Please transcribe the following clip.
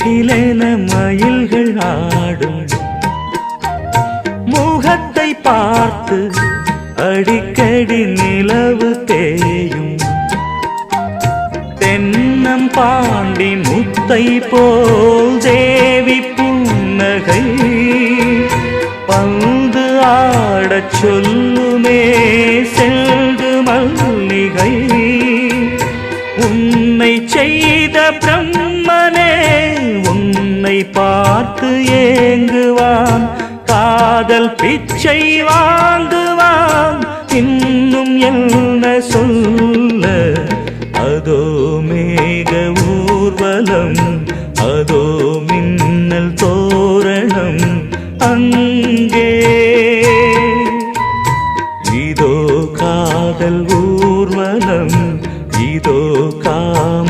சிலிர்க்கிலென மயில்கள் ஆடும் முகத்தை பார்த்து அடிக்கடி நிலவு தேயும் தென்னம் பாண்டி முத்தை போல் தேவி புன்னகை பந்து ஆடச் சொல்லுமே செல்து மல்லிகை உன்னை செய்த பிரம்மனே உன்னை பார்த்து ஏங்குவான் காதல் பிச்சை வாங்குவான் இன்னும் என்ன சொல்ல அதோ மேக ஊர்வலம்